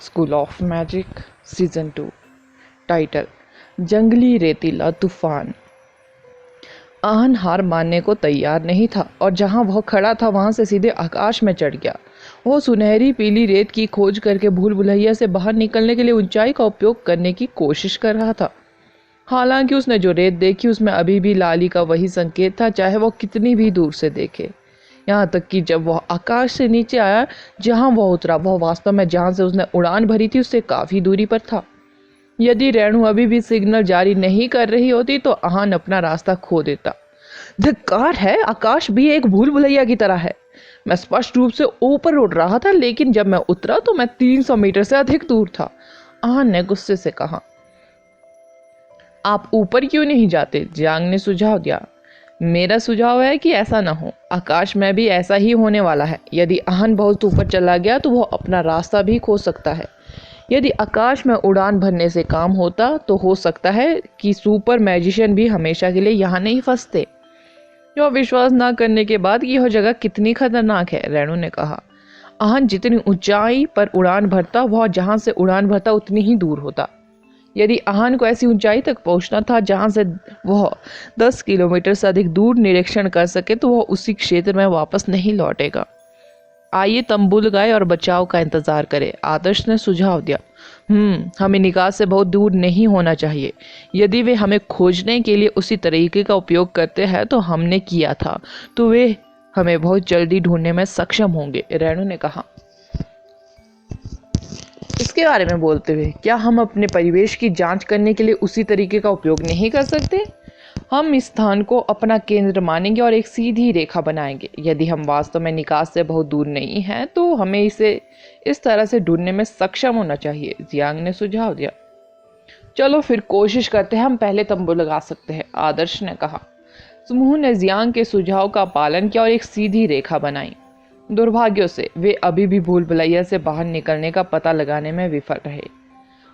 School of magic season 2। Title जंगली रेतीला तूफान। आहन हार मानने को तैयार नहीं था और जहां वह खड़ा था वहां से सीधे आकाश में चढ़ गया। वह सुनहरी पीली रेत की खोज करके भूल भुलैया से बाहर निकलने के लिए ऊंचाई का उपयोग करने की कोशिश कर रहा था। हालांकि उसने जो रेत देखी उसमें अभी भी लाली का वही संकेत था, चाहे वह कितनी भी दूर से देखे। यहाँ तक कि जब वह आकाश से नीचे आया, जहां वह उतरा वह वास्तव में जहां से उसने उड़ान भरी थी उससे काफी दूरी पर था। यदि रेणु अभी भी सिग्नल जारी नहीं कर रही होती तो आहन अपना रास्ता खो देता। धिक्कार है, आकाश भी एक भूल भुलैया की तरह है। मैं स्पष्ट रूप से ऊपर उड़ रहा था, लेकिन जब मैं उतरा तो मैं 300 मीटर से अधिक दूर था। आहन ने गुस्से से कहा। आप ऊपर क्यों नहीं जाते? जियांग ने सुझाव दिया। मेरा सुझाव है कि ऐसा ना हो। आकाश में भी ऐसा ही होने वाला है। यदि आहन बहुत ऊपर चला गया तो वह अपना रास्ता भी खो सकता है। यदि आकाश में उड़ान भरने से काम होता तो हो सकता है कि सुपर मैजिशियन भी हमेशा के लिए यहाँ नहीं फंसते। यह विश्वास न करने के बाद कि यह जगह कितनी खतरनाक है, रेणु ने कहा। आहन जितनी ऊंचाई पर उड़ान भरता वह जहां से उड़ान भरता उतनी ही दूर होता। यदि आहन को ऐसी ऊंचाई तक पहुंचना था जहां से वह 10 किलोमीटर से अधिक दूर निरीक्षण कर सके तो वह उसी क्षेत्र में वापस नहीं लौटेगा। आइए तंबू लगाए और बचाव का इंतजार करें, आदर्श ने सुझाव दिया। हमें निकास से बहुत दूर नहीं होना चाहिए। यदि वे हमें खोजने के लिए उसी तरीके का उपयोग करते हैं तो हमने किया था, तो वे हमें बहुत जल्दी ढूंढने में सक्षम होंगे, रेणु ने कहा। इसके बारे में बोलते हुए, क्या हम अपने परिवेश की जांच करने के लिए उसी तरीके का उपयोग नहीं कर सकते? हम इस स्थान को अपना केंद्र मानेंगे और एक सीधी रेखा बनाएंगे। यदि हम वास्तव में निकास से बहुत दूर नहीं हैं तो हमें इसे इस तरह से ढूंढने में सक्षम होना चाहिए, जियांग ने सुझाव दिया। चलो फिर कोशिश करते हैं, हम पहले तंबू लगा सकते हैं, आदर्श ने कहा। समूह ने जियांग के सुझाव का पालन किया और एक सीधी रेखा बनाई। दुर्भाग्य से वे अभी भी भूल भुलैया से बाहर निकलने का पता लगाने में विफल रहे।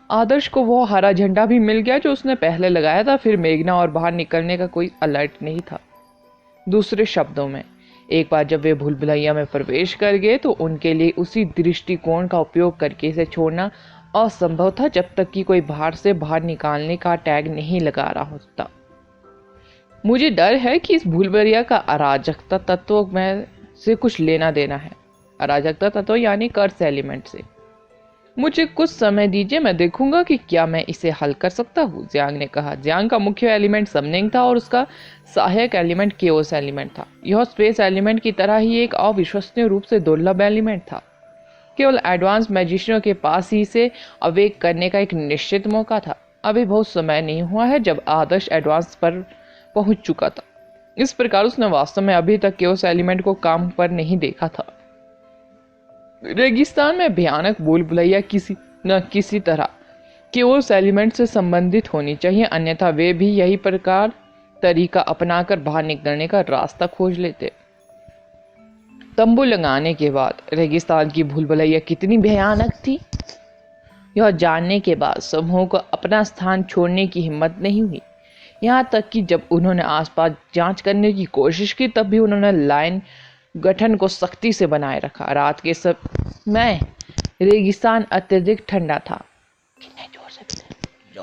आदर्श को वो हरा झंडा भी मिल गया जो उसने पहले लगाया था, फिर मेघना और बाहर निकलने का कोई अलर्ट नहीं था। दूसरे शब्दों में, एक बार जब वे भूल भुलैया में प्रवेश कर गए तो उनके लिए उसी दृष्टिकोण का उपयोग करके इसे छोड़ना असंभव था जब तक कि कोई बाहर से बाहर निकालने का टैग नहीं लगा रहा होता। मुझे डर है कि इस भूल भुलैया का अराजकता तत्व में से कुछ लेना देना है। अराजकता तत्व यानी कर्स एलिमेंट से। मुझे कुछ समय दीजिए, मैं देखूंगा कि क्या मैं इसे हल कर सकता हूँ, जियांग ने कहा। जियांग का मुख्य एलिमेंट समनिंग था और उसका सहायक एलिमेंट केओस एलिमेंट था। यह स्पेस एलिमेंट की तरह ही एक अविश्वसनीय रूप से दुर्लभ एलिमेंट था। केवल एडवांस मैजिशियनों के पास ही इसे अवेक करने का एक निश्चित मौका था। अभी बहुत समय नहीं हुआ है जब आदर्श एडवांस पर पहुंच चुका था। इस प्रकार उसने वास्तव में अभी तक केओस एलिमेंट को काम पर नहीं देखा था। रेगिस्तान में भयानक भूल भुलैया किसी न किसी तरह केओस एलिमेंट से संबंधित होनी चाहिए, अन्यथा वे भी यही प्रकार तरीका अपनाकर बाहर निकलने का रास्ता खोज लेते। तंबू लगाने के बाद रेगिस्तान की भूल भुलैया कितनी भयानक थी, यह जानने के बाद समूह को अपना स्थान छोड़ने की हिम्मत नहीं हुई। यहाँ तक कि जब उन्होंने आसपास जांच करने की कोशिश की तब भी उन्होंने लाइन गठन को सख्ती से बनाए रखा। रात के समय रेगिस्तान अत्यधिक ठंडा था,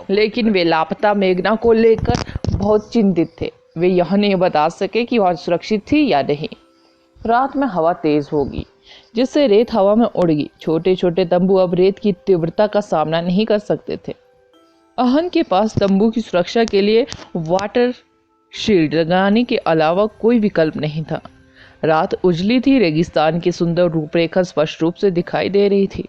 लेकिन वे लापता मेघना को लेकर बहुत चिंतित थे। वे यह नहीं बता सके कि वह सुरक्षित थी या नहीं। रात में हवा तेज होगी जिससे रेत हवा में उड़ गई। छोटे छोटे तंबू अब रेत की तीव्रता का सामना नहीं कर सकते थे। आहन के पास तंबू की सुरक्षा के लिए वाटर शील्ड लगाने के अलावा कोई विकल्प नहीं था। रात उजली थी, रेगिस्तान की सुंदर रूपरेखा स्पष्ट रूप से दिखाई दे रही थी।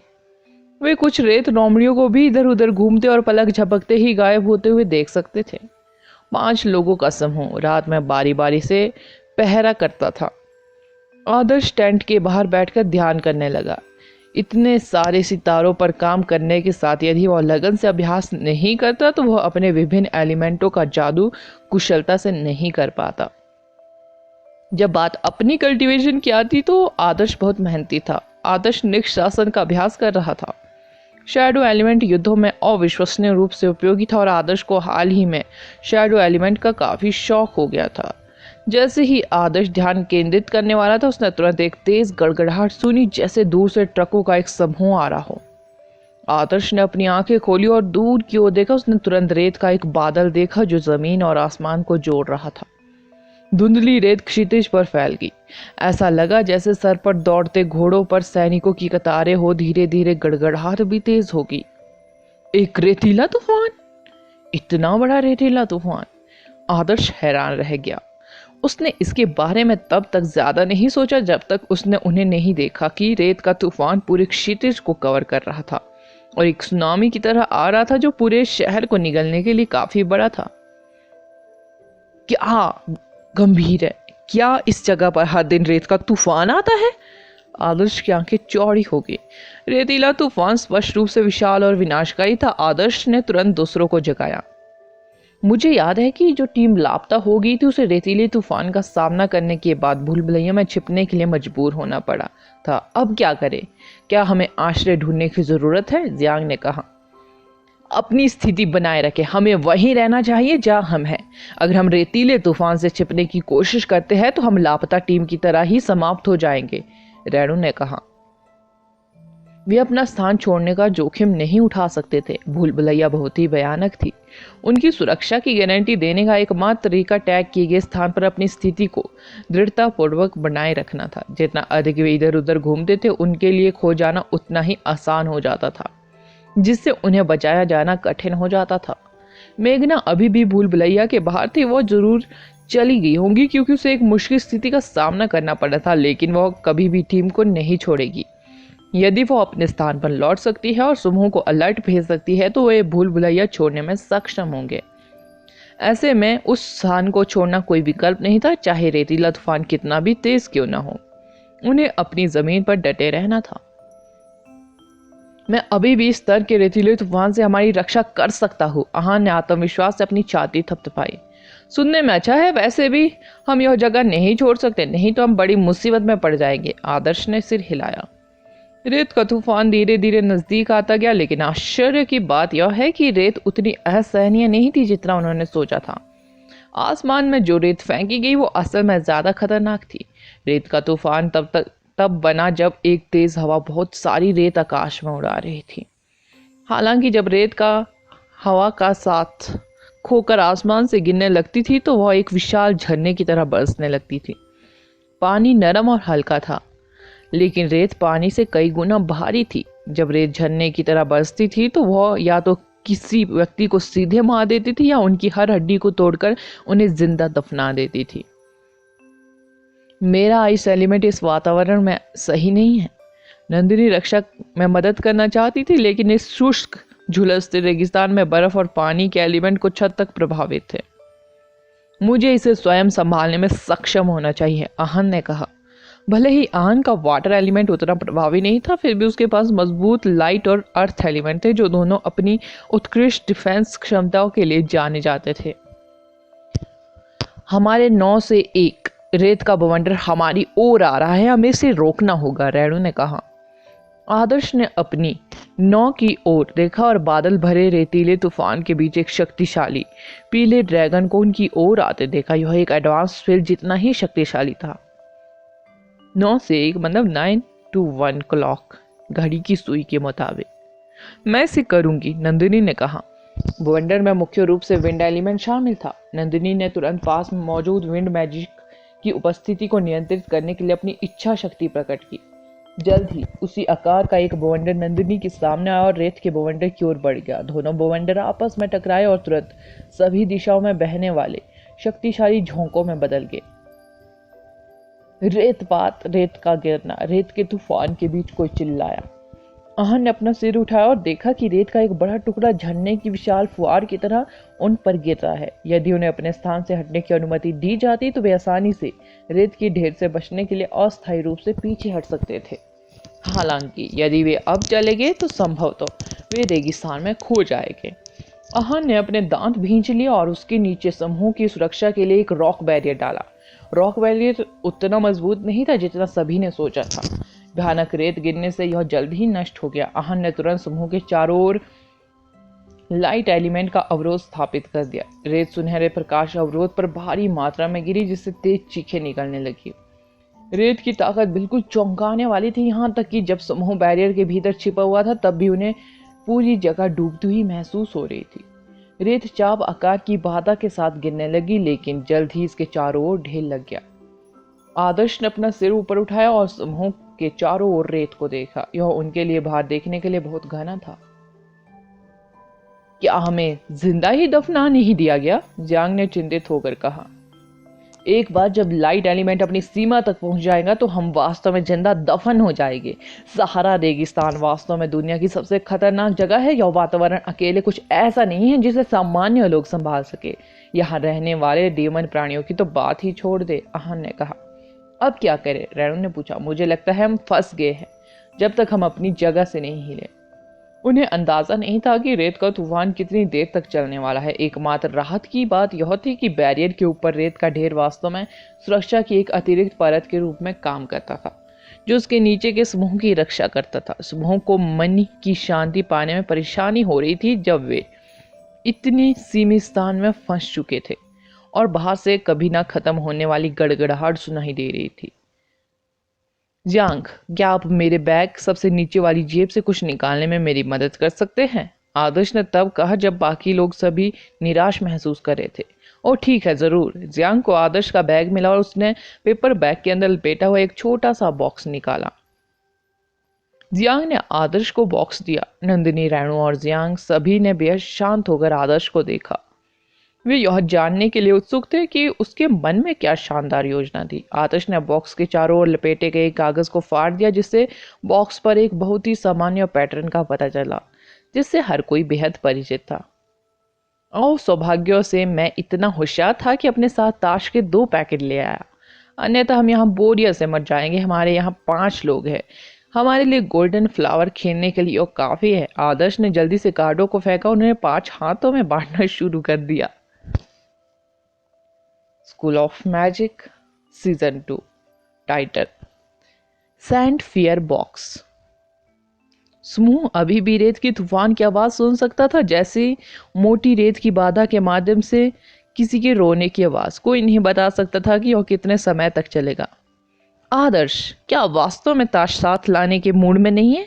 वे कुछ रेत रोमड़ियों को भी इधर उधर घूमते और पलक झपकते ही गायब होते हुए देख सकते थे। 5 लोगों का समूह रात में बारी बारी से पहरा करता था। आदर्श टेंट के बाहर बैठकर ध्यान करने लगा। इतने सारे सितारों पर काम करने के साथ यदि वह लगन से अभ्यास नहीं करता तो वह अपने विभिन्न एलिमेंटों का जादू कुशलता से नहीं कर पाता। जब बात अपनी कल्टीवेशन की आती तो आदर्श बहुत मेहनती था। आदर्श निष्शासन का अभ्यास कर रहा था। शैडो एलिमेंट युद्धों में अविश्वसनीय रूप से उपयोगी था और आदर्श को हाल ही में शैडो एलिमेंट का काफी शौक हो गया था। जैसे ही आदर्श ध्यान केंद्रित करने वाला था उसने तुरंत एक तेज गड़गड़ाहट सुनी, जैसे दूर से ट्रकों का एक समूह आ रहा हो। आदर्श ने अपनी आंखें खोली और दूर की ओर देखा। उसने तुरंत रेत का एक बादल देखा जो जमीन और आसमान को जोड़ रहा था। धुंधली रेत क्षितिज पर फैल गई। ऐसा लगा जैसे सर पर दौड़ते घोड़ों पर सैनिकों की कतारें हो। धीरे धीरे गड़गड़ाहट भी तेज होगी। एक रेतीला तूफान, इतना बड़ा रेतीला तूफान! आदर्श हैरान रह गया। उसने इसके बारे में तब तक ज्यादा नहीं सोचा जब तक उसने उन्हें नहीं देखा कि रेत का तूफान पूरे क्षितिज को कवर कर रहा था और एक सुनामी की तरह आ रहा था जो पूरे शहर को निगलने के लिए काफी बड़ा था। क्या गंभीर है, क्या इस जगह पर हर दिन रेत का तूफान आता है? आदर्श की आंखें चौड़ी हो गई। रेतीला तूफान स्पष्ट रूप से विशाल और विनाशकारी था। आदर्श ने तुरंत दूसरों को जगाया। मुझे याद है कि जो टीम लापता हो गई थी उसे रेतीले तूफान का सामना करने के बाद भूल भुलैया में छिपने के लिए मजबूर होना पड़ा था। अब क्या करें? क्या हमें आश्रय ढूंढने की जरूरत है? जियांग ने कहा। अपनी स्थिति बनाए रखें, हमें वहीं रहना चाहिए जहां हम हैं। अगर हम रेतीले तूफान से छिपने की कोशिश करते हैं तो हम लापता टीम की तरह ही समाप्त हो जाएंगे, रेणु ने कहा। वे अपना स्थान छोड़ने का जोखिम नहीं उठा सकते थे। भूल भुलैया बहुत ही भयानक थी। उनकी सुरक्षा की गारंटी देने का एकमात्र तरीका टैग किए गए स्थान पर अपनी स्थिति को दृढ़तापूर्वक बनाए रखना था। जितना अधिक वे इधर उधर घूमते थे उनके लिए खो जाना उतना ही आसान हो जाता था, जिससे उन्हें बचाया जाना कठिन हो जाता था। मेघना अभी भी भूल भुलैया के बाहर थी। वो जरूर चली गई होंगी क्योंकि उसे एक मुश्किल स्थिति का सामना करना पड़ा था, लेकिन वह कभी भी टीम को नहीं छोड़ेगी। यदि वो अपने स्थान पर लौट सकती है और समूह को अलर्ट भेज सकती है तो वे भूल भुलैया छोड़ने में सक्षम होंगे। ऐसे में उस स्थान को छोड़ना कोई विकल्प नहीं था, चाहे रेतीला तूफान कितना भी तेज क्यों ना हो। उन्हें अपनी जमीन पर डटे रहना था। मैं अभी भी इस स्तर के रेतीले तूफान से हमारी रक्षा कर सकता हूँ, आहान ने आत्मविश्वास से अपनी छाती थपथपाई। सुनने में अच्छा है, वैसे भी हम यह जगह नहीं छोड़ सकते, नहीं तो हम बड़ी मुसीबत में पड़ जाएंगे। आदर्श ने सिर हिलाया। रेत का तूफान धीरे धीरे नजदीक आता गया, लेकिन आश्चर्य की बात यह है कि रेत उतनी असहनीय नहीं थी जितना उन्होंने सोचा था। आसमान में जो रेत फेंकी गई वो असल में ज्यादा खतरनाक थी। रेत का तूफान तब बना जब एक तेज हवा बहुत सारी रेत आकाश में उड़ा रही थी। हालांकि जब रेत का हवा का साथ खोकर आसमान से गिरने लगती थी तो वह एक विशाल झरने की तरह बरसने लगती थी। पानी नरम और हल्का था, लेकिन रेत पानी से कई गुना भारी थी। जब रेत झरने की तरह बरसती थी तो वह या तो किसी व्यक्ति को सीधे मार देती थी या उनकी हर हड्डी को तोड़कर उन्हें जिंदा दफना देती थी। मेरा आइस एलिमेंट इस वातावरण में सही नहीं है। नंदिनी रक्षक में मदद करना चाहती थी, लेकिन इस शुष्क झुलसते रेगिस्तान में बर्फ और पानी के एलिमेंट कुछ हद तक प्रभावित थे। मुझे इसे स्वयं संभालने में सक्षम होना चाहिए, आहन ने कहा। भले ही आहन का वाटर एलिमेंट उतना प्रभावी नहीं था, फिर भी उसके पास मजबूत लाइट और अर्थ एलिमेंट थे जो दोनों अपनी उत्कृष्ट डिफेंस क्षमताओं के लिए जाने जाते थे। हमारे 9 से 1 रेत का बवंडर हमारी ओर आ रहा है, हमें इसे रोकना होगा, रेणु ने कहा। आदर्श ने अपनी 9 की ओर देखा और बादल भरे रेतीले तूफान के बीच एक शक्तिशाली पीले ड्रैगन को उनकी ओर आते देखा। यह एक एडवांस फील्ड जितना ही शक्तिशाली था। 9 से 1 मतलब 9 to 1 क्लॉक, घड़ी की सुई के मुताबिक। मैं इसे करूंगी, नंदिनी ने कहा। बवंडर में मुख्य रूप से विंड एलिमेंट शामिल था। नंदिनी ने तुरंत पास में मौजूद विंड मैजिक की उपस्थिति को नियंत्रित करने के लिए अपनी इच्छा शक्ति प्रकट की। जल्द ही उसी आकार का एक बवंडर नंदिनी के सामने आया और रेत के बवंडर की ओर बढ़ गया। दोनों बवंडर आपस में टकराए और तुरंत सभी दिशाओं में बहने वाले शक्तिशाली झोंकों में बदल गए। रेतपात, रेत का गिरना, रेत के तूफान के बीच कोई चिल्लाया। आहन ने अपना सिर उठाया और देखा कि रेत का एक बड़ा टुकड़ा झरने की विशाल फुहार की तरह उन पर गिर रहा है। यदि उन्हें अपने स्थान से हटने की अनुमति दी जाती तो वे आसानी से रेत की ढेर से बचने के लिए अस्थायी रूप से पीछे हट सकते थे। हालांकि यदि वे अब चले गए तो संभवतः वे रेगिस्तान में खो जाएंगे। आहन ने अपने दांत भींच लिए और उसके नीचे समूह की सुरक्षा के लिए एक रॉक बैरियर डाला। रॉक बैरियर उतना मजबूत नहीं था जितना सभी ने सोचा था। भयानक रेत गिरने से यह जल्द ही नष्ट हो गया। आहन ने तुरंत समूह के चारों ओर लाइट एलिमेंट का अवरोध स्थापित कर दिया। रेत सुनहरे प्रकाश अवरोध पर भारी मात्रा में गिरी, जिससे तेज चीखें निकलने लगी। रेत की ताकत बिल्कुल चौंकाने वाली थी, यहाँ तक कि जब समूह बैरियर के भीतर छिपा हुआ था तब भी उन्हें पूरी जगह डूबती हुई महसूस हो रही थी। रेत चाप आकार की बाधा के साथ गिरने लगी, लेकिन जल्द ही इसके चारों ओर ढेर लग गया। आदर्श ने अपना सिर ऊपर उठाया और समूह के चारों ओर रेत को देखा। यह उनके लिए बाहर देखने के लिए बहुत घना था। क्या हमें जिंदा ही दफना नहीं दिया गया? जियांग ने चिंतित होकर कहा। एक बार जब लाइट एलिमेंट अपनी सीमा तक पहुंच जाएगा तो हम वास्तव में जिंदा दफन हो जाएंगे। सहारा रेगिस्तान वास्तव में दुनिया की सबसे खतरनाक जगह है। यह वातावरण अकेले कुछ ऐसा नहीं है जिसे सामान्य लोग संभाल सके। यहाँ रहने वाले डीमन प्राणियों की तो बात ही छोड़ दे, आहन ने कहा। अब क्या करें? रेणु ने पूछा। मुझे लगता है हम फंस गए हैं जब तक हम अपनी जगह से नहीं हिले। उन्हें अंदाजा नहीं था कि रेत का तूफान कितनी देर तक चलने वाला है। एकमात्र राहत की बात यह थी कि बैरियर के ऊपर रेत का ढेर वास्तव में सुरक्षा की एक अतिरिक्त परत के रूप में काम करता था, जो उसके नीचे के समूह की रक्षा करता था। समूह को मन की शांति पाने में परेशानी हो रही थी जब वे इतनी सीमित स्थान में फंस चुके थे और बाहर से कभी ना खत्म होने वाली गड़गड़ाहट सुनाई दे रही थी। जियांग, क्या आप मेरे बैग सबसे नीचे वाली जेब से कुछ निकालने में मेरी मदद कर सकते हैं? आदर्श ने तब कहा जब बाकी लोग सभी निराश महसूस कर रहे थे। ओ ठीक है, जरूर। जियांग को आदर्श का बैग मिला और उसने पेपर बैग के अंदर लपेटा हुआ एक छोटा सा बॉक्स निकाला। जियांग ने आदर्श को बॉक्स दिया। नंदिनी, रेणु और जियांग सभी ने बेहद शांत होकर आदर्श को देखा। वे यह जानने के लिए उत्सुक थे कि उसके मन में क्या शानदार योजना थी। आदर्श ने बॉक्स के चारों ओर लपेटे गए कागज को फाड़ दिया, जिससे बॉक्स पर एक बहुत ही सामान्य पैटर्न का पता चला, जिससे हर कोई बेहद परिचित था। और सौभाग्य से मैं इतना होशियार था कि अपने साथ ताश के 2 पैकेट ले आया, अन्यथा हम यहाँ बोरियत से मर जाएंगे। हमारे यहाँ 5 लोग हैं। हमारे लिए गोल्डन फ्लावर खेलने के लिए और काफी है। आदर्श ने जल्दी से कार्डों को फेंका, उन्होंने 5 हाथों में बांटना शुरू कर दिया। School of magic season 2। Title sand fear box. समूह अभी भी रेत की तूफान की आवाज सुन सकता था, जैसे मोटी रेत की बाधा के माध्यम से किसी के रोने की आवाज। कोई नहीं बता सकता था कि वह कितने समय तक चलेगा। आदर्श, क्या वास्तव में ताश साथ लाने के मूड में नहीं है?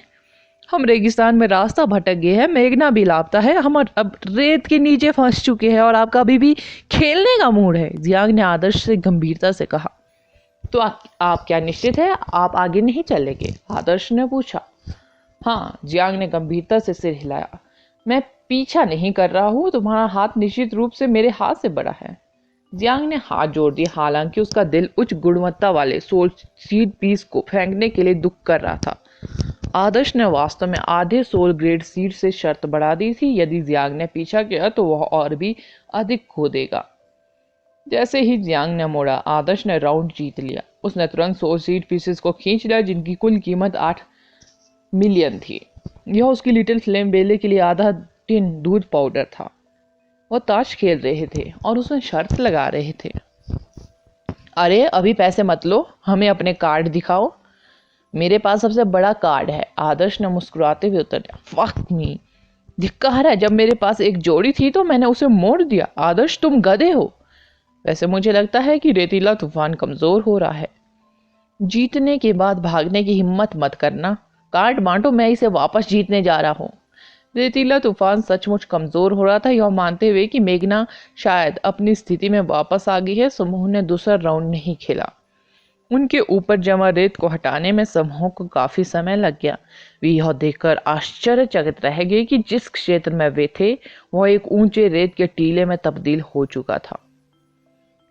हम रेगिस्तान में रास्ता भटक गए हैं, मेघना भी लापता है, हम अब रेत के नीचे फंस चुके हैं और आपका अभी भी खेलने का मूड है। जियांग ने आदर्श से गंभीरता से कहा। तो आप क्या निश्चित है आप आगे नहीं चलेंगे? आदर्श ने पूछा। हाँ, जियांग ने गंभीरता से सिर हिलाया। मैं पीछा नहीं कर रहा हूँ, तुम्हारा हाथ निश्चित रूप से मेरे हाथ से बड़ा है। जियांग ने हाथ जोड़ दिया, हालांकि उसका दिल उच्च गुणवत्ता वाले सोल सीड पीस को फेंकने के लिए दुख कर रहा था। आदर्श ने वास्तव में आधे सोल ग्रेड सीड से शर्त बढ़ा दी थी। यदि जियांग ने पीछा किया तो वह और भी अधिक खो देगा। जैसे ही जियांग ने मोड़ा, आदर्श ने राउंड जीत लिया। उसने तुरंत सोल सीड पीसेस को खींच लिया, जिनकी कुल कीमत 8 मिलियन थी। यह उसकी लिटिल फ्लेम बेले के लिए आधा टिन दूध पाउडर था। वो ताश खेल रहे थे और उसमें शर्त लगा रहे थे। अरे अभी पैसे मत लो, हमें अपने कार्ड दिखाओ। मेरे पास सबसे बड़ा कार्ड है, आदर्श ने मुस्कुराते हुए उत्तर दिया। फक मी, धिक्कार है, जब मेरे पास एक जोड़ी थी तो मैंने उसे मोड़ दिया। आदर्श, तुम गधे हो। वैसे मुझे लगता है कि रेतीला तूफान कमजोर हो रहा है। जीतने के बाद भागने की हिम्मत मत करना। कार्ड बांटो, मैं इसे वापस जीतने जा रहा हूँ। रेतीला तूफान सचमुच कमजोर हो रहा था। यह मानते हुए कि मेघना शायद अपनी स्थिति में वापस आ गई है, समूह ने दूसरा राउंड नहीं खेला। उनके ऊपर जमा रेत को हटाने में समूह को काफी समय लग गया। वे यह देखकर आश्चर्यचकित रह गए कि जिस क्षेत्र में वे थे वह एक ऊंचे रेत के टीले में तब्दील हो चुका था।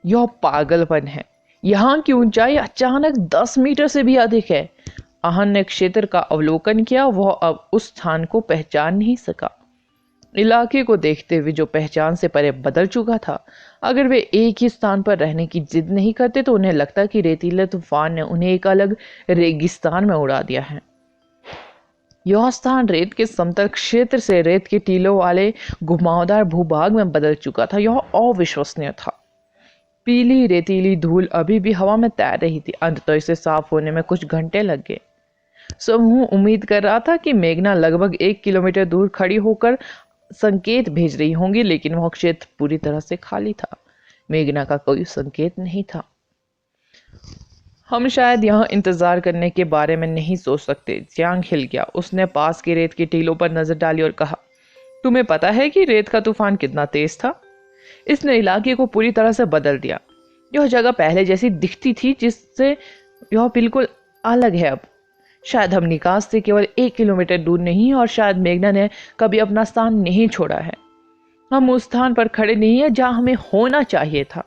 यह पागलपन है। यहाँ की ऊंचाई अचानक 10 मीटर से भी अधिक है। आहन ने क्षेत्र का अवलोकन किया। वह अब उस स्थान को पहचान नहीं सका। इलाके को देखते हुए जो पहचान से परे बदल चुका था। अगर वे एक ही स्थान पर रहने की जिद नहीं करते तो उन्हें लगता कि रेतीले तूफान ने उन्हें एक अलग रेगिस्तान में उड़ा दिया है। यह स्थान रेत के समतल क्षेत्र से रेत के टीलों वाले घुमावदार भूभाग में बदल चुका था। यह अविश्वसनीय था। पीली रेतीली धूल अभी भी हवा में तैर रही थी। अंततः इसे साफ होने में कुछ घंटे लग गए। समूह उम्मीद कर रहा था कि मेघना लगभग 1 किलोमीटर दूर खड़ी होकर संकेत भेज रही होंगी, लेकिन वह क्षेत्र पूरी तरह से खाली था। मेघना का कोई संकेत नहीं था। हम शायद यहाँ इंतजार करने के बारे में नहीं सोच सकते। जियांग हिल गया। उसने पास के रेत के टीलों पर नजर डाली और कहा, तुम्हें पता है कि रेत का तूफान कितना तेज था? इसने इलाके को पूरी तरह से बदल दिया। यह जगह पहले जैसी दिखती थी, जिससे यह बिल्कुल अलग है अब। शायद हम निकास से केवल 1 किलोमीटर दूर नहीं, और शायद मेघना ने कभी अपना स्थान नहीं छोड़ा है। हम उस स्थान पर खड़े नहीं है जहां हमें होना चाहिए था।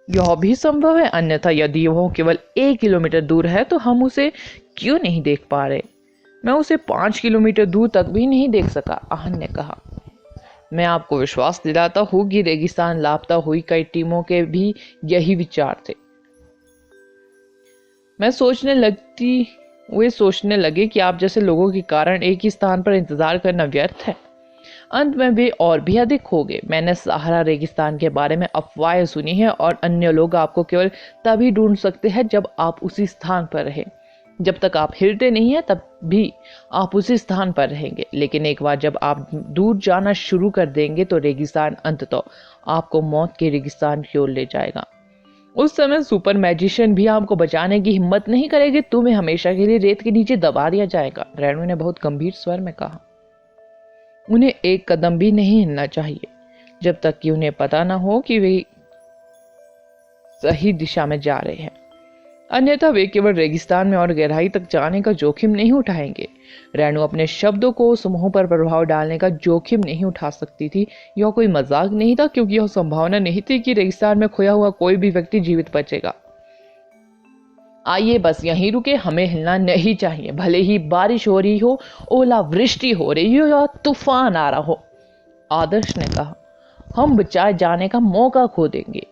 यह भी संभव है, अन्यथा यदि वह केवल 1 किलोमीटर दूर है तो हम उसे क्यों नहीं देख पा रहे? मैं उसे 5 किलोमीटर दूर तक भी नहीं देख सका, आहन ने कहा। मैं आपको विश्वास दिलाता हूं कि रेगिस्तान लापता हुई कई टीमों के भी यही विचार थे। वे सोचने लगे कि आप जैसे लोगों के कारण एक ही स्थान पर इंतजार करना व्यर्थ है। अंत में वे और भी अधिक हो गए। मैंने सहारा रेगिस्तान के बारे में अफवाहें सुनी हैं, और अन्य लोग आपको केवल तभी ढूंढ सकते हैं जब आप उसी स्थान पर रहें। जब तक आप हिलते नहीं हैं तब भी आप उसी स्थान पर रहेंगे, लेकिन एक बार जब आप दूर जाना शुरू कर देंगे तो रेगिस्तान अंततः आपको मौत के रेगिस्तान की ओर ले जाएगा। उस समय सुपर मैजिशियन भी आपको बचाने की हिम्मत नहीं करेगी। तुम्हें हमेशा के लिए रेत के नीचे दबा दिया जाएगा, रेणु ने बहुत गंभीर स्वर में कहा। उन्हें एक कदम भी नहीं हिलना चाहिए जब तक कि उन्हें पता न हो कि वे सही दिशा में जा रहे हैं, अन्यथा वे केवल रेगिस्तान में और गहराई तक जाने का जोखिम नहीं उठाएंगे। रेणु अपने शब्दों को समूह पर प्रभाव डालने का जोखिम नहीं उठा सकती थी। यह कोई मजाक नहीं था, क्योंकि यह संभावना नहीं थी कि रेगिस्तान में खोया हुआ कोई भी व्यक्ति जीवित बचेगा। आइए बस यहीं रुके, हमें हिलना नहीं चाहिए, भले ही बारिश हो रही हो, ओलावृष्टि हो रही हो या तूफान आ रहा हो, आदर्श ने कहा। हम बचाए जाने का मौका खो देंगे।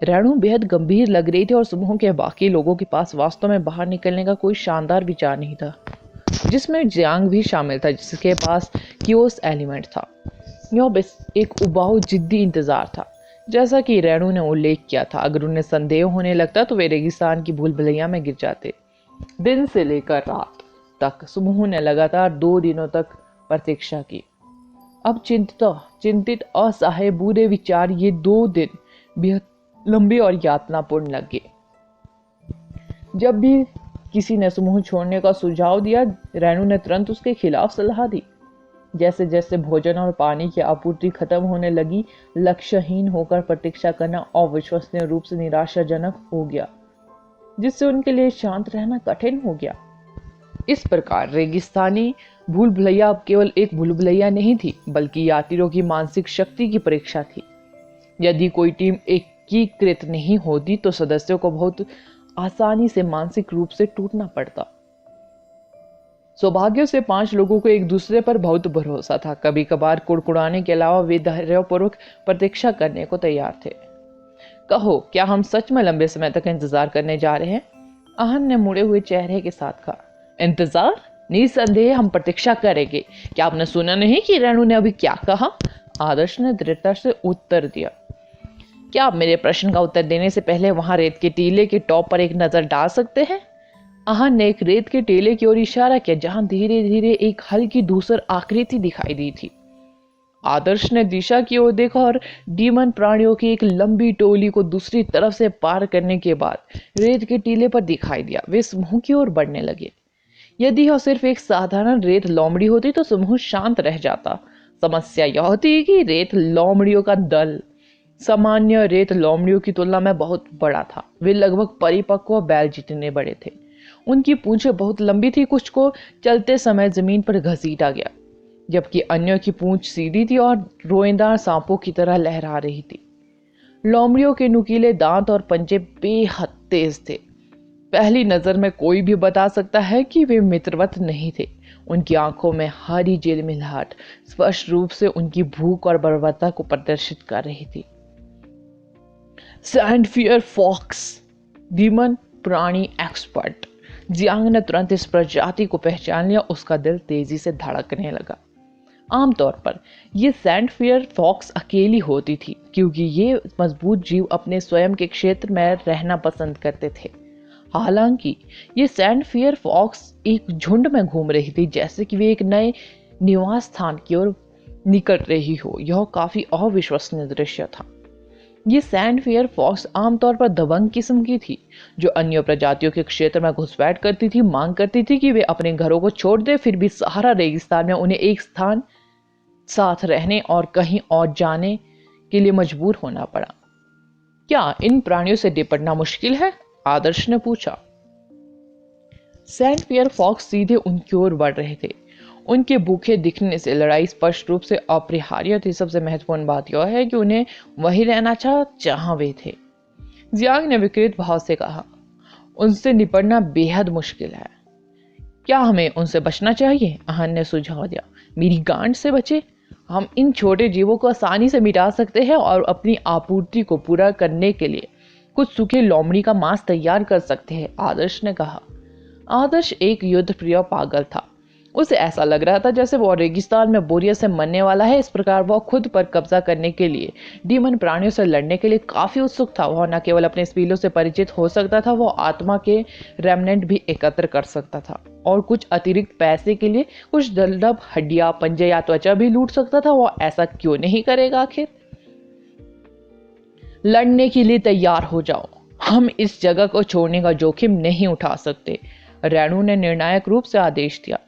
रेणु बेहद गंभीर लग रही थी, और समूह के बाकी लोगों के पास वास्तव में बाहर निकलने का कोई शानदार विचार नहीं था, जिसमें जियांग भी शामिल था, जिसके पास कियोस एलिमेंट था। यह बस एक उबाऊ जिद्दी इंतजार था, जैसा कि रेणु ने उल्लेख किया था। अगर उन्हें संदेह होने लगता तो वे रेगिस्तान की भूल भुलैया में गिर जाते। दिन से लेकर रात तक समूह ने लगातार 2 दिनों तक प्रतीक्षा की। अब चिंतित असहाय बुरे विचार, ये 2 दिन बेहद लंबे और यातनापूर्ण लगे। जब भी किसी ने समूह छोड़ने का सुझाव दिया, रेणु ने तुरंत उसके खिलाफ सलाह दी। जैसे जैसे भोजन और पानी की आपूर्ति खत्म होने लगी, लक्ष्यहीन होकर प्रतीक्षा करना अविश्वसनीय रूप से निराशाजनक हो गया, जिससे उनके लिए शांत रहना कठिन हो गया। इस प्रकार रेगिस्तानी भूल भुलैया अब केवल एक भूल भुलैया नहीं थी, बल्कि यात्रियों की मानसिक शक्ति की परीक्षा थी। यदि कोई टीम एकीकृत नहीं होती तो सदस्यों को बहुत आसानी से मानसिक रूप से टूटना पड़ता। सौभाग्य से 5 लोगों को एक दूसरे पर बहुत भरोसा था। कभी कभार कुड़कुड़ाने के अलावा वे धैर्यपूर्वक प्रतीक्षा करने को तैयार थे। कहो, क्या हम सच में लंबे समय तक इंतजार करने जा रहे हैं? आहन ने मुड़े हुए चेहरे के साथ कहा। इंतजार? निसंदेह हम प्रतीक्षा करेंगे। क्या आपने सुना नहीं कि रेणु ने अभी क्या कहा? आदर्श ने दृढ़ता से उत्तर दिया। क्या आप मेरे प्रश्न का उत्तर देने से पहले वहां रेत के टीले के टॉप पर एक नजर डाल सकते हैं? आहन ने एक रेत के टीले की ओर इशारा किया, जहां धीरे धीरे एक हल्की धूसर आकृति दिखाई दी थी। आदर्श ने दिशा की ओर देखा, और डीमन प्राणियों की एक लंबी टोली को दूसरी तरफ से पार करने के बाद रेत के टीले पर दिखाई दिया। वे समूह की ओर बढ़ने लगे। यदि यह सिर्फ एक साधारण रेत लोमड़ी होती तो समूह शांत रह जाता। समस्या यह होती कि रेत लोमड़ियों का दल सामान्य रेत लोमड़ियों की तुलना में बहुत बड़ा था। वे लगभग परिपक्व बैल जितने बड़े थे। उनकी पूंछें बहुत लंबी थी, कुछ को चलते समय जमीन पर घसीटा गया, जबकि अन्यों की पूंछ सीधी थी और रोएदार सांपों की तरह लहरा रही थी। लोमड़ियों के नुकीले दांत और पंजे बेहद तेज थे। पहली नजर में कोई भी बता सकता है कि वे मित्रवत नहीं थे। उनकी आंखों में हरी झिलमिलाहट स्पष्ट रूप से उनकी भूख और बर्बरता को प्रदर्शित कर रही थी। सैंडफियर फॉक्स, डीमन प्राणी एक्सपर्ट। जियांग ने तुरंत इस प्रजाति को पहचान लिया। उसका दिल तेजी से धड़कने लगा। आमतौर पर ये सैंडफियर फॉक्स अकेली होती थी, क्योंकि ये मजबूत जीव अपने स्वयं के क्षेत्र में रहना पसंद करते थे। हालांकि ये सैंडफियर फॉक्स एक झुंड में घूम रही थी, जैसे कि वे एक नए निवास स्थान की ओर निकल रही हो। यह काफी अविश्वसनीय दृश्य था। ये सैंड फेयर फॉक्स आमतौर पर दबंग किस्म की थी, जो अन्य प्रजातियों के क्षेत्र में घुसपैठ करती थी, मांग करती थी कि वे अपने घरों को छोड़ दे। फिर भी सहारा रेगिस्तान में उन्हें एक स्थान साथ रहने और कहीं और जाने के लिए मजबूर होना पड़ा। क्या इन प्राणियों से निपटना मुश्किल है? आदर्श ने पूछा। सैंड फेयर फॉक्स सीधे उनकी ओर बढ़ रहे थे। उनके भूखे दिखने से लड़ाई स्पष्ट रूप से अपरिहार्य थी। सबसे महत्वपूर्ण बात यह है कि उन्हें वही रहना था जहां वे थे। जियांग ने विकृत भाव से कहा, उनसे निपटना बेहद मुश्किल है। क्या हमें उनसे बचना चाहिए? अहन ने सुझाव दिया। मेरी गांड से बचे? हम इन छोटे जीवों को आसानी से मिटा सकते हैं और अपनी आपूर्ति को पूरा करने के लिए कुछ सूखे लोमड़ी का मांस तैयार कर सकते हैं, आदर्श ने कहा। आदर्श एक युद्ध प्रिय पागल था। उसे ऐसा लग रहा था जैसे वो रेगिस्तान में बोरियत से मरने वाला है। इस प्रकार वह खुद पर कब्जा करने के लिए, डीमन प्राणियों से लड़ने के लिए काफी उत्सुक था। वह न केवल अपने स्पीलों से परिचित हो सकता था, वह आत्मा के रेमनेंट भी एकत्र कर सकता था और कुछ अतिरिक्त पैसे के लिए कुछ दुर्लभ हड्डियां, पंजे या त्वचा भी लूट सकता था। वह ऐसा क्यों नहीं करेगा आखिर? लड़ने के लिए तैयार हो जाओ। हम इस जगह को छोड़ने का जोखिम नहीं उठा सकते, रेणु ने निर्णायक रूप से आदेश दिया।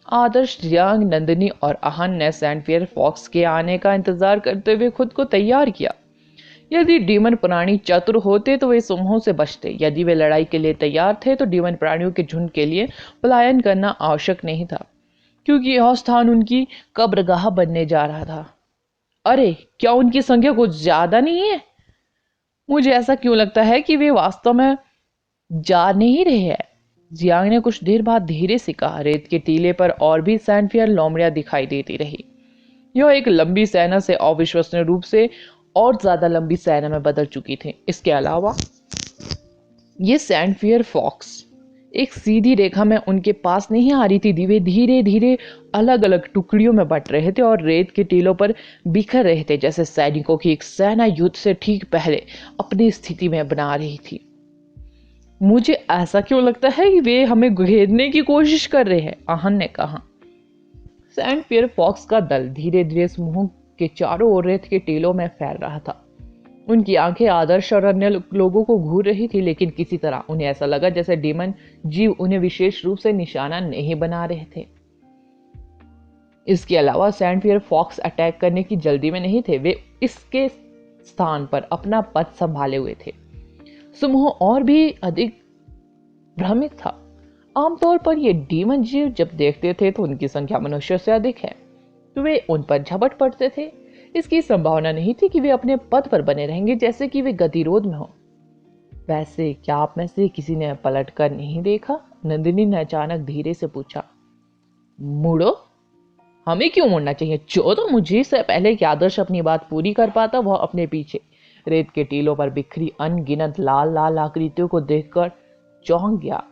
आदर्श, जियांग, नंदिनी और अहन ने सैंड फेयर फॉक्स के आने का इंतजार करते हुए खुद को तैयार किया। यदि डीमन प्राणी चतुर होते तो वे समूहों से बचते। यदि वे लड़ाई के लिए तैयार थे तो डीमन प्राणियों के झुंड के लिए पलायन करना आवश्यक नहीं था, क्योंकि यह स्थान उनकी कब्रगाह बनने जा रहा था। अरे, क्या उनकी संख्या कुछ ज्यादा नहीं है? मुझे ऐसा क्यों लगता है कि वे वास्तव में जा नहीं रहे हैं? जियांग ने कुछ देर बाद धीरे से कहा। रेत के टीले पर और भी सैंड फेयर लोमड़ियां दिखाई देती रही। यह एक लंबी सेना से अविश्वसनीय रूप से और ज्यादा लंबी सेना में बदल चुकी थी। इसके अलावा ये सैंड फेयर फॉक्स एक सीधी रेखा में उनके पास नहीं आ रही थी। वे धीरे धीरे अलग अलग टुकड़ियों में बंट रहे थे और रेत के टीलों पर बिखर रहे थे, जैसे सैनिकों की एक सेना युद्ध से ठीक पहले अपनी स्थिति में बना रही थी। मुझे ऐसा क्यों लगता है कि वे हमें घेरने की कोशिश कर रहे हैं, अहन ने कहा। सैंड फेयर फॉक्स का दल धीरे धीरे समूह के चारों ओर रेत के टीलों में फैल रहा था। उनकी आंखें आदर्श और अन्य लोगों को घूर रही थी, लेकिन किसी तरह उन्हें ऐसा लगा जैसे डीमन जीव उन्हें विशेष रूप से निशाना नहीं बना रहे थे। इसके अलावा सैंड फेयर फॉक्स अटैक करने की जल्दी में नहीं थे। वे इसके स्थान पर अपना पद संभाले हुए थे। समूह और भी अधिक भ्रमित था। आमतौर पर ये डीमन जीव जब देखते थे तो उनकी संख्या मनुष्यों से अधिक है, तो वे उन पर झपट पड़ते थे। इसकी संभावना नहीं थी कि वे अपने पद पर बने रहेंगे, जैसे कि वे गतिरोध में हो। वैसे क्या आप में से किसी ने पलट कर नहीं देखा? नंदिनी ने अचानक धीरे से पूछा। मुड़ो? हमें क्यों मुड़ना चाहिए? जो तो मुझे से पहले कि आदर्श अपनी बात पूरी कर पाता, वह अपने पीछे रेत के टीलों पर बिखरी अनगिनत लाल लाल आकृतियों को देखकर चौंक गया।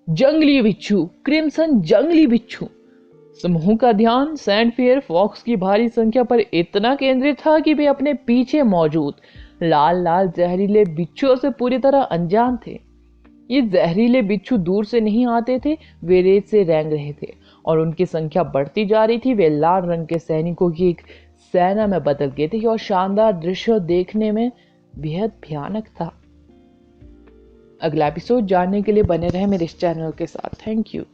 जंगली बिच्छू, क्रिम्सन जंगली बिच्छू। समूह का ध्यान सैंड फेयर फॉक्स की भारी संख्या पर इतना केंद्रित था कि वे अपने पीछे मौजूद लाल लाल जहरीले बिच्छुओं से पूरी तरह अनजान थे। ये जहरीले बिच्छू दूर से नहीं आते थे, वे रेत से रेंग रहे थे और उनकी संख्या बढ़ती जा रही थी। वे लाल रंग के सैनिकों की एक सेना में बदल गए थे और शानदार दृश्य देखने में बेहद भयानक था। अगला एपिसोड जानने के लिए बने रहे मेरे इस चैनल के साथ। Thank you.